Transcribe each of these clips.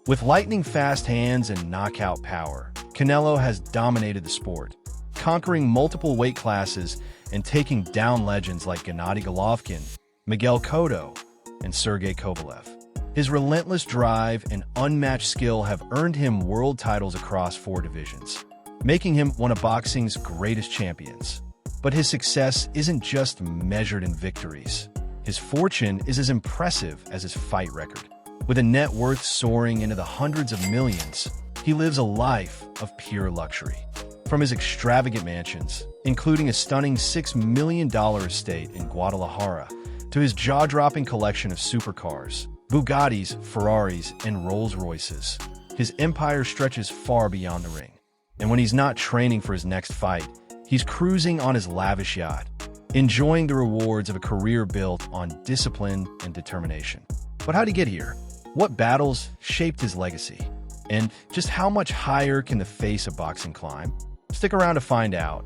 With lightning-fast hands and knockout power, Canelo has dominated the sport, conquering multiple weight classes and taking down legends like Gennady Golovkin, Miguel Cotto, and Sergey Kovalev. His relentless drive and unmatched skill have earned him world titles across 4 divisions, making him one of boxing's greatest champions. But his success isn't just measured in victories. His fortune is as impressive as his fight record. With a net worth soaring into the hundreds of millions, he lives a life of pure luxury. From his extravagant mansions, including a stunning $6 million estate in Guadalajara, to his jaw-dropping collection of supercars, Bugattis, Ferraris, and Rolls-Royces, his empire stretches far beyond the ring. And when he's not training for his next fight, he's cruising on his lavish yacht, enjoying the rewards of a career built on discipline and determination. But how'd he get here? What battles shaped his legacy? And just how much higher can the face of boxing climb? Stick around to find out.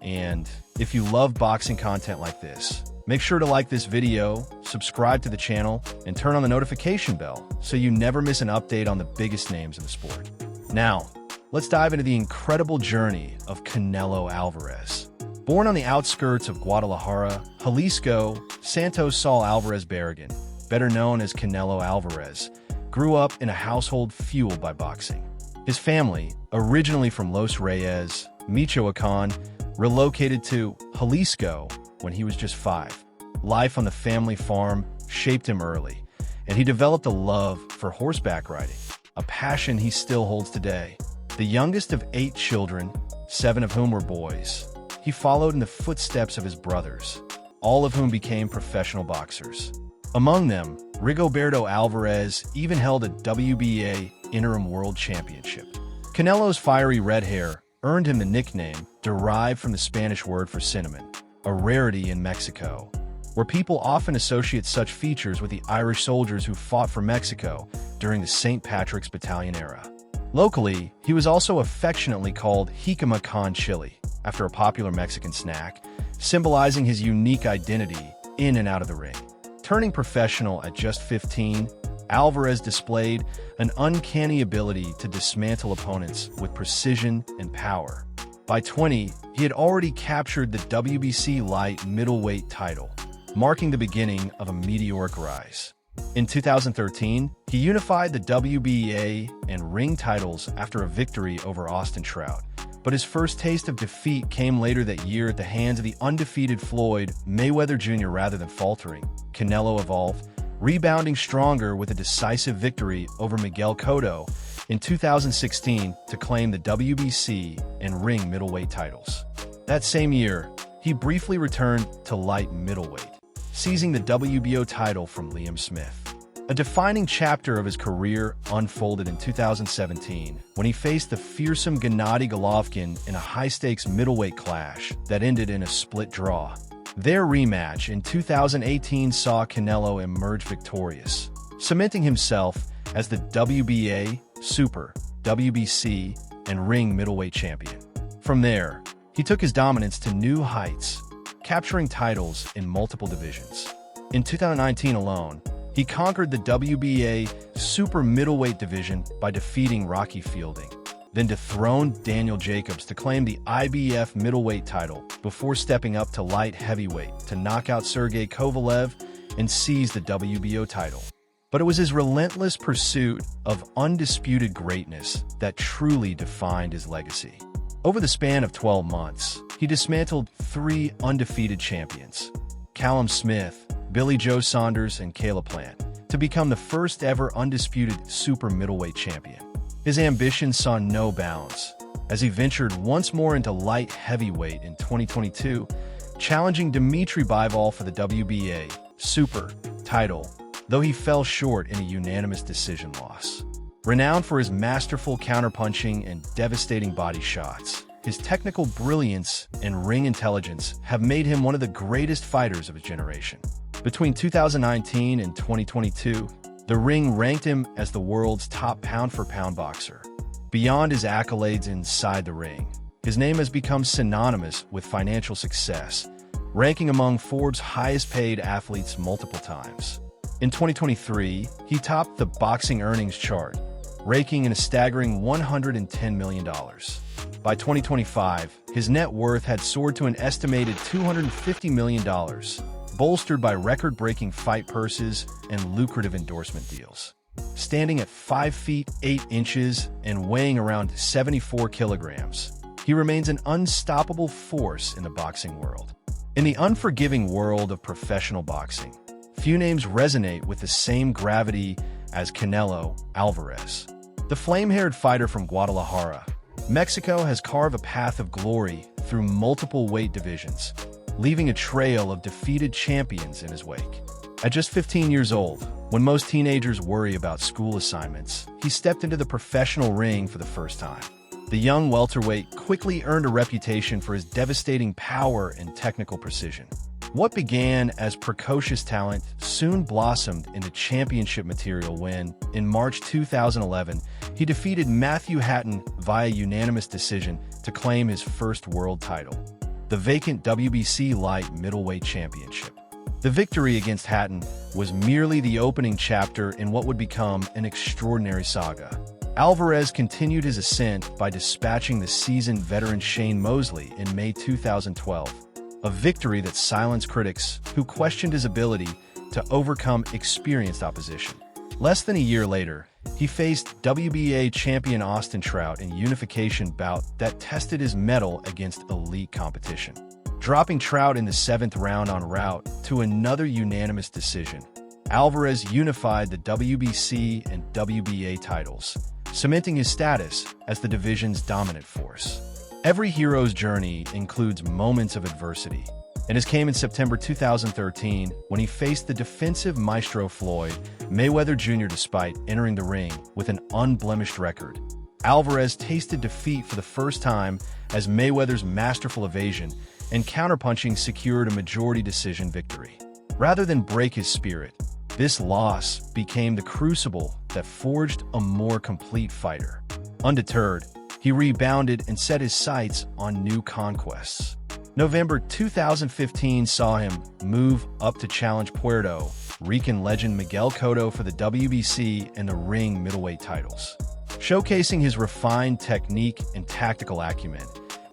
And if you love boxing content like this, make sure to like this video, subscribe to the channel, and turn on the notification bell so you never miss an update on the biggest names in the sport. Now, let's dive into the incredible journey of Canelo Álvarez. Born on the outskirts of Guadalajara, Jalisco, Santos Saul Álvarez Barragan, better known as Canelo Álvarez, grew up in a household fueled by boxing. His family, originally from Los Reyes, Michoacán, relocated to Jalisco when he was just 5. Life on the family farm shaped him early, and he developed a love for horseback riding, a passion he still holds today. The youngest of 8 children, 7 of whom were boys, he followed in the footsteps of his brothers, all of whom became professional boxers. Among them, Rigoberto Álvarez even held a WBA interim world championship. Canelo's fiery red hair earned him the nickname derived from the Spanish word for cinnamon, a rarity in Mexico, where people often associate such features with the Irish soldiers who fought for Mexico during the St. Patrick's Battalion era. Locally, he was also affectionately called Jicama con chile, after a popular Mexican snack, symbolizing his unique identity in and out of the ring. Turning professional at just 15, Álvarez displayed an uncanny ability to dismantle opponents with precision and power. By 20, he had already captured the WBC light middleweight title, marking the beginning of a meteoric rise. In 2013, he unified the WBA and Ring titles after a victory over Austin Trout. But his first taste of defeat came later that year at the hands of the undefeated Floyd Mayweather Jr. Rather than faltering, Canelo evolved, rebounding stronger with a decisive victory over Miguel Cotto in 2016 to claim the WBC and Ring middleweight titles. That same year, he briefly returned to light middleweight, seizing the WBO title from Callum Smith. A defining chapter of his career unfolded in 2017 when he faced the fearsome Gennady Golovkin in a high-stakes middleweight clash that ended in a split draw. Their rematch in 2018 saw Canelo emerge victorious, cementing himself as the WBA, Super, WBC, and Ring middleweight champion. From there, he took his dominance to new heights, capturing titles in multiple divisions. In 2019 alone, he conquered the WBA super middleweight division by defeating Rocky Fielding, then dethroned Daniel Jacobs to claim the IBF middleweight title before stepping up to light heavyweight to knock out Sergey Kovalev and seize the WBO title. But it was his relentless pursuit of undisputed greatness that truly defined his legacy. Over the span of 12 months, he dismantled 3 undefeated champions, Callum Smith, Billy Joe Saunders, and Caleb Plant, to become the first ever undisputed super middleweight champion. His ambition saw no bounds, as he ventured once more into light heavyweight in 2022, challenging Dmitry Bivol for the WBA super title, though he fell short in a unanimous decision loss. Renowned for his masterful counterpunching and devastating body shots, his technical brilliance and ring intelligence have made him one of the greatest fighters of his generation. Between 2019 and 2022, The Ring ranked him as the world's top pound-for-pound boxer. Beyond his accolades inside the ring, his name has become synonymous with financial success, ranking among Forbes' highest-paid athletes multiple times. In 2023, he topped the boxing earnings chart, raking in a staggering $110 million. By 2025, his net worth had soared to an estimated $250 million, bolstered by record-breaking fight purses and lucrative endorsement deals. Standing at 5 feet 8 inches and weighing around 74 kilograms, he remains an unstoppable force in the boxing world. In the unforgiving world of professional boxing, few names resonate with the same gravity as Canelo Álvarez. The flame-haired fighter from Guadalajara, Mexico, has carved a path of glory through multiple weight divisions, leaving a trail of defeated champions in his wake. At just 15 years old, when most teenagers worry about school assignments, he stepped into the professional ring for the first time. The young welterweight quickly earned a reputation for his devastating power and technical precision. What began as precocious talent soon blossomed into championship material when, in March 2011, he defeated Matthew Hatton via unanimous decision to claim his first world title, the vacant WBC Light Middleweight Championship. The victory against Hatton was merely the opening chapter in what would become an extraordinary saga. Álvarez continued his ascent by dispatching the seasoned veteran Shane Mosley in May 2012, a victory that silenced critics who questioned his ability to overcome experienced opposition. Less than a year later, he faced WBA champion Austin Trout in a unification bout that tested his mettle against elite competition. Dropping Trout in the 7th round en route to another unanimous decision, Álvarez unified the WBC and WBA titles, cementing his status as the division's dominant force. Every hero's journey includes moments of adversity, and his came in September 2013 when he faced the defensive maestro Floyd Mayweather Jr. Despite entering the ring with an unblemished record, Álvarez tasted defeat for the first time as Mayweather's masterful evasion and counterpunching secured a majority decision victory. Rather than break his spirit, this loss became the crucible that forged a more complete fighter. Undeterred, he rebounded and set his sights on new conquests. November 2015 saw him move up to challenge Puerto Rican legend Miguel Cotto for the WBC and the Ring middleweight titles. Showcasing his refined technique and tactical acumen,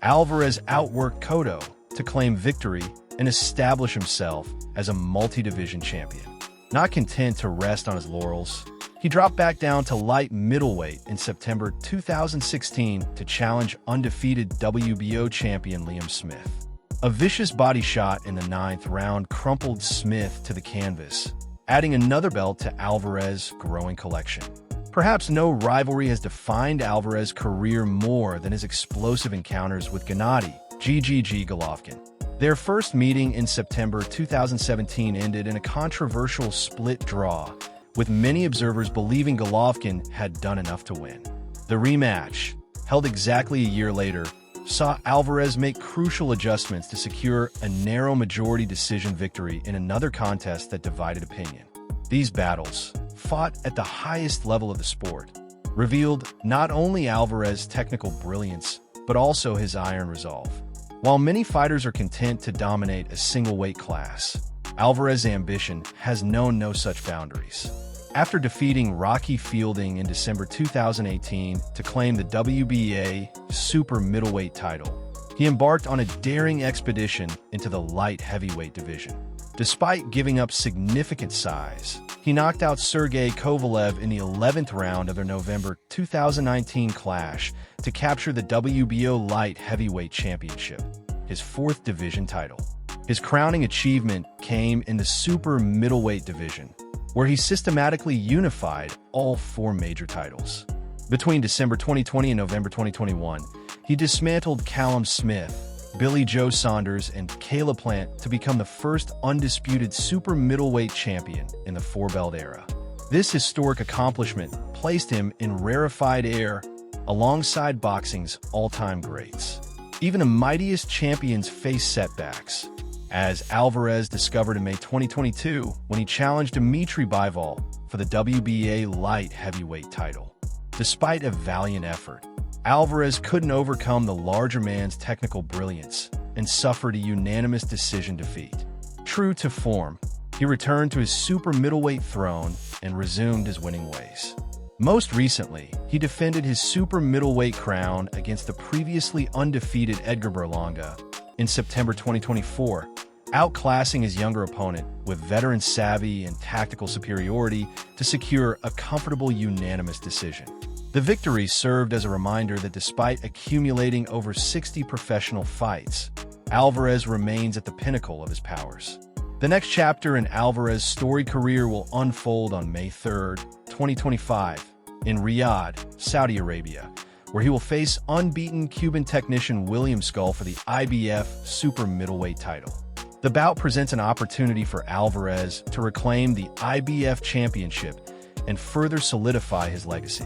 Álvarez outworked Cotto to claim victory and establish himself as a multi-division champion. Not content to rest on his laurels, he dropped back down to light middleweight in September 2016 to challenge undefeated WBO champion Callum Smith. A vicious body shot in the 9th round crumpled Smith to the canvas, adding another belt to Álvarez's growing collection. Perhaps no rivalry has defined Álvarez's career more than his explosive encounters with Gennady Golovkin. Their first meeting in September 2017 ended in a controversial split draw, with many observers believing Golovkin had done enough to win. The rematch, held exactly a year later, saw Álvarez make crucial adjustments to secure a narrow majority decision victory in another contest that divided opinion. These battles, fought at the highest level of the sport, revealed not only Álvarez's technical brilliance, but also his iron resolve. While many fighters are content to dominate a single weight class, Álvarez's ambition has known no such boundaries. After defeating Rocky Fielding in December 2018 to claim the WBA super middleweight title, he embarked on a daring expedition into the light heavyweight division. Despite giving up significant size, he knocked out Sergey Kovalev in the 11th round of their November 2019 clash to capture the WBO light heavyweight championship, his 4th division title. His crowning achievement came in the super middleweight division, where he systematically unified all 4 major titles. Between December 2020 and November 2021, he dismantled Callum Smith, Billy Joe Saunders, and Caleb Plant to become the first undisputed super middleweight champion in the 4-belt era. This historic accomplishment placed him in rarefied air alongside boxing's all-time greats. Even the mightiest champions face setbacks, as Álvarez discovered in May 2022 when he challenged Dmitry Bivol for the WBA light heavyweight title. Despite a valiant effort, Álvarez couldn't overcome the larger man's technical brilliance and suffered a unanimous decision defeat. True to form, he returned to his super middleweight throne and resumed his winning ways. Most recently, he defended his super middleweight crown against the previously undefeated Edgar Berlanga in September 2024, outclassing his younger opponent with veteran savvy and tactical superiority to secure a comfortable unanimous decision. The victory served as a reminder that despite accumulating over 60 professional fights, Álvarez remains at the pinnacle of his powers. The next chapter in Álvarez's storied career will unfold on May 3, 2025, in Riyadh, Saudi Arabia, where he will face unbeaten Cuban technician William Skull for the IBF super middleweight title. The bout presents an opportunity for Álvarez to reclaim the IBF championship and further solidify his legacy.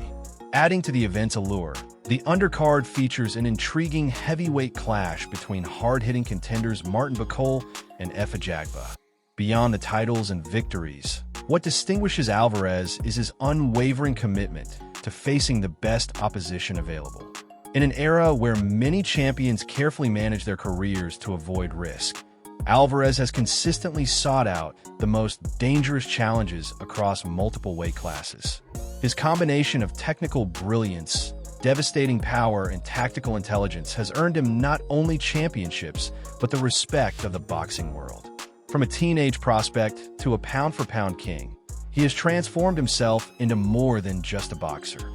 Adding to the event's allure, the undercard features an intriguing heavyweight clash between hard-hitting contenders Martin Bakole and Efe Ajagba. Beyond the titles and victories, what distinguishes Álvarez is his unwavering commitment to facing the best opposition available. In an era where many champions carefully manage their careers to avoid risk, Álvarez has consistently sought out the most dangerous challenges across multiple weight classes. His combination of technical brilliance, devastating power, and tactical intelligence has earned him not only championships, but the respect of the boxing world. From a teenage prospect to a pound-for-pound king, he has transformed himself into more than just a boxer.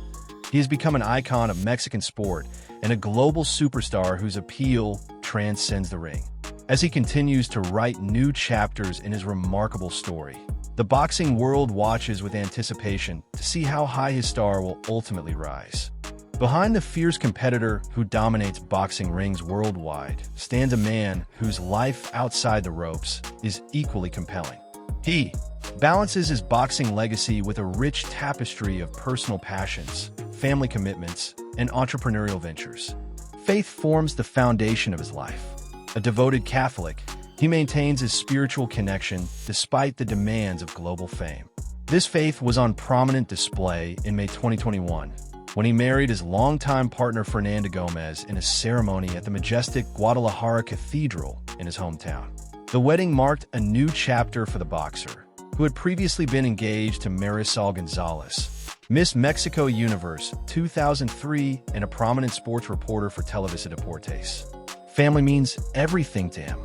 He has become an icon of Mexican sport and a global superstar whose appeal transcends the ring. As he continues to write new chapters in his remarkable story, the boxing world watches with anticipation to see how high his star will ultimately rise. Behind the fierce competitor who dominates boxing rings worldwide stands a man whose life outside the ropes is equally compelling. He balances his boxing legacy with a rich tapestry of personal passions, family commitments, and entrepreneurial ventures. Faith forms the foundation of his life. A devoted Catholic, he maintains his spiritual connection despite the demands of global fame. This faith was on prominent display in May 2021, when he married his longtime partner Fernanda Gomez in a ceremony at the majestic Guadalajara Cathedral in his hometown. The wedding marked a new chapter for the boxer, who had previously been engaged to Marisol Gonzalez, Miss Mexico Universe 2003 and a prominent sports reporter for Televisa Deportes. Family means everything to him.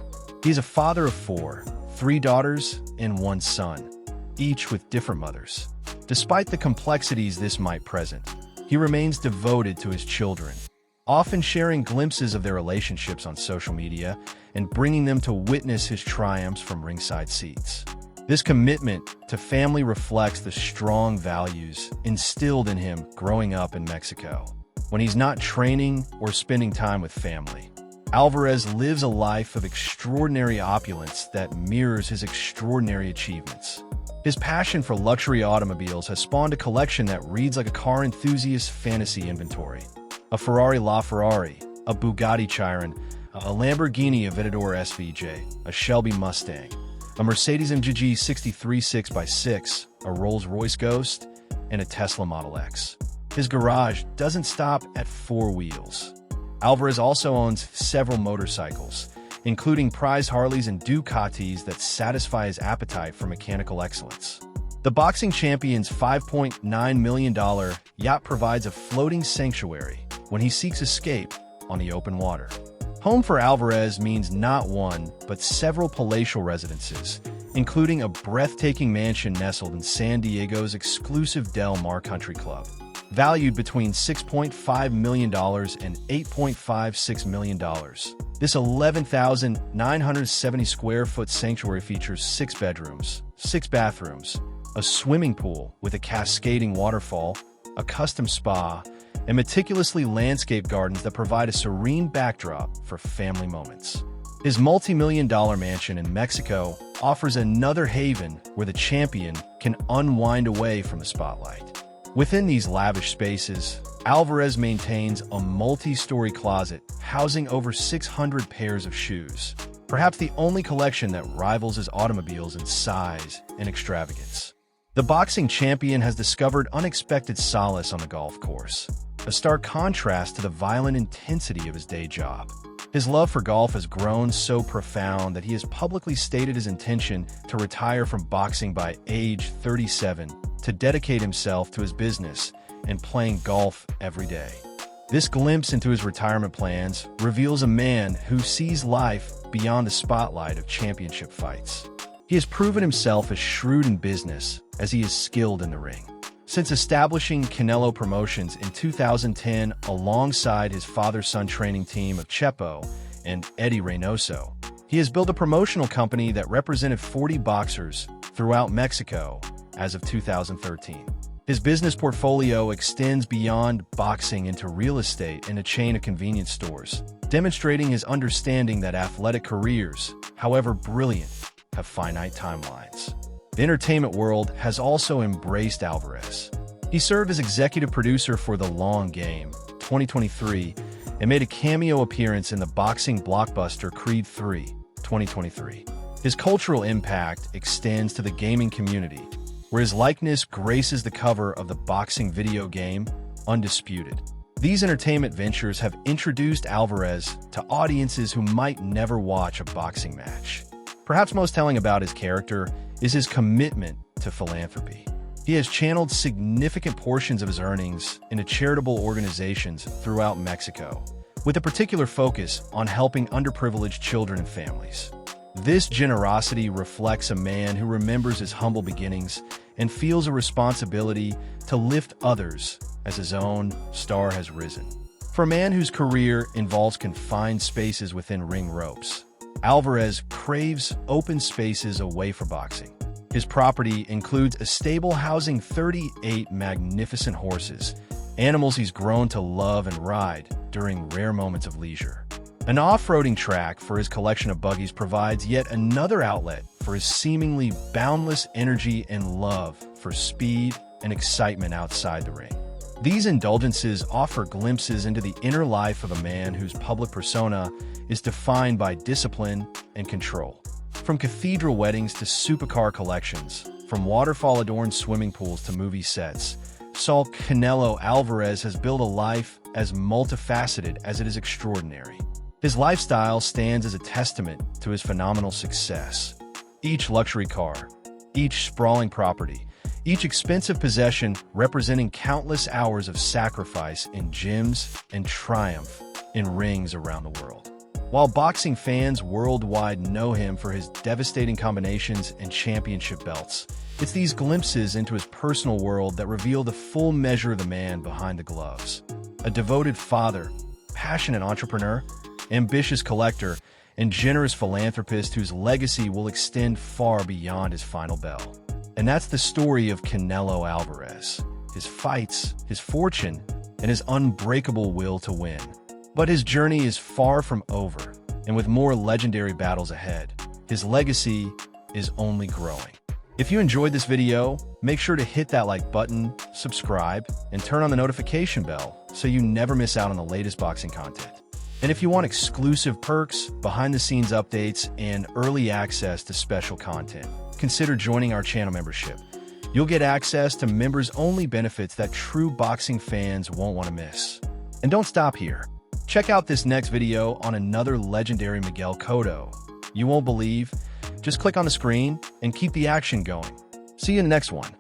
He's a father of 4, 3 daughters and 1 son, each with different mothers. Despite the complexities this might present, he remains devoted to his children, often sharing glimpses of their relationships on social media and bringing them to witness his triumphs from ringside seats. This commitment to family reflects the strong values instilled in him growing up in Mexico. When he's not training or spending time with family, Álvarez lives a life of extraordinary opulence that mirrors his extraordinary achievements. His passion for luxury automobiles has spawned a collection that reads like a car enthusiast's fantasy inventory. A Ferrari LaFerrari, a Bugatti Chiron, a Lamborghini Aventador SVJ, a Shelby Mustang, a Mercedes-AMG 63 6x6, a Rolls-Royce Ghost, and a Tesla Model X. His garage doesn't stop at 4 wheels. Álvarez also owns several motorcycles, including prize Harleys and Ducatis that satisfy his appetite for mechanical excellence. The boxing champion's $5.9 million yacht provides a floating sanctuary when he seeks escape on the open water. Home for Álvarez means not one, but several palatial residences, including a breathtaking mansion nestled in San Diego's exclusive Del Mar Country Club. Valued between $6.5 million and $8.56 million. This 11,970 square foot sanctuary features 6 bedrooms, 6 bathrooms, a swimming pool with a cascading waterfall, a custom spa, and meticulously landscaped gardens that provide a serene backdrop for family moments. His multi-million-dollar mansion in Mexico offers another haven where the champion can unwind away from the spotlight. Within these lavish spaces, Álvarez maintains a multi-story closet housing over 600 pairs of shoes, perhaps the only collection that rivals his automobiles in size and extravagance. The boxing champion has discovered unexpected solace on the golf course, a stark contrast to the violent intensity of his day job. His love for golf has grown so profound that he has publicly stated his intention to retire from boxing by age 37 to dedicate himself to his business and playing golf every day. This glimpse into his retirement plans reveals a man who sees life beyond the spotlight of championship fights. He has proven himself as shrewd in business as he is skilled in the ring. Since establishing Canelo Promotions in 2010 alongside his father-son training team of Chepo and Eddie Reynoso, he has built a promotional company that represented 40 boxers throughout Mexico as of 2013. His business portfolio extends beyond boxing into real estate and a chain of convenience stores, demonstrating his understanding that athletic careers, however brilliant, have finite timelines. The entertainment world has also embraced Álvarez. He served as executive producer for The Long Game, 2023, and made a cameo appearance in the boxing blockbuster Creed III, 2023. His cultural impact extends to the gaming community, where his likeness graces the cover of the boxing video game, Undisputed. These entertainment ventures have introduced Álvarez to audiences who might never watch a boxing match. Perhaps most telling about his character is his commitment to philanthropy. He has channeled significant portions of his earnings into charitable organizations throughout Mexico, with a particular focus on helping underprivileged children and families. This generosity reflects a man who remembers his humble beginnings and feels a responsibility to lift others as his own star has risen. For a man whose career involves confined spaces within ring ropes, Álvarez craves open spaces away from boxing. His property includes a stable housing 38 magnificent horses, animals he's grown to love and ride during rare moments of leisure. An off-roading track for his collection of buggies provides yet another outlet for his seemingly boundless energy and love for speed and excitement outside the ring. These indulgences offer glimpses into the inner life of a man whose public persona is defined by discipline and control. From cathedral weddings to supercar collections, from waterfall-adorned swimming pools to movie sets, Saul Canelo Álvarez has built a life as multifaceted as it is extraordinary. His lifestyle stands as a testament to his phenomenal success. Each luxury car, each sprawling property, each expensive possession representing countless hours of sacrifice in gyms and triumph in rings around the world. While boxing fans worldwide know him for his devastating combinations and championship belts, it's these glimpses into his personal world that reveal the full measure of the man behind the gloves. A devoted father, passionate entrepreneur, ambitious collector, and generous philanthropist whose legacy will extend far beyond his final bell. And that's the story of Canelo Álvarez, his fights, his fortune, and his unbreakable will to win. But his journey is far from over, and with more legendary battles ahead, his legacy is only growing. If you enjoyed this video, make sure to hit that like button, subscribe, and turn on the notification bell so you never miss out on the latest boxing content. And if you want exclusive perks, behind-the-scenes updates, and early access to special content, consider joining our channel membership. You'll get access to members-only benefits that true boxing fans won't want to miss. And don't stop here. Check out this next video on another legendary Miguel Cotto. You won't believe? Just click on the screen and keep the action going. See you in the next one.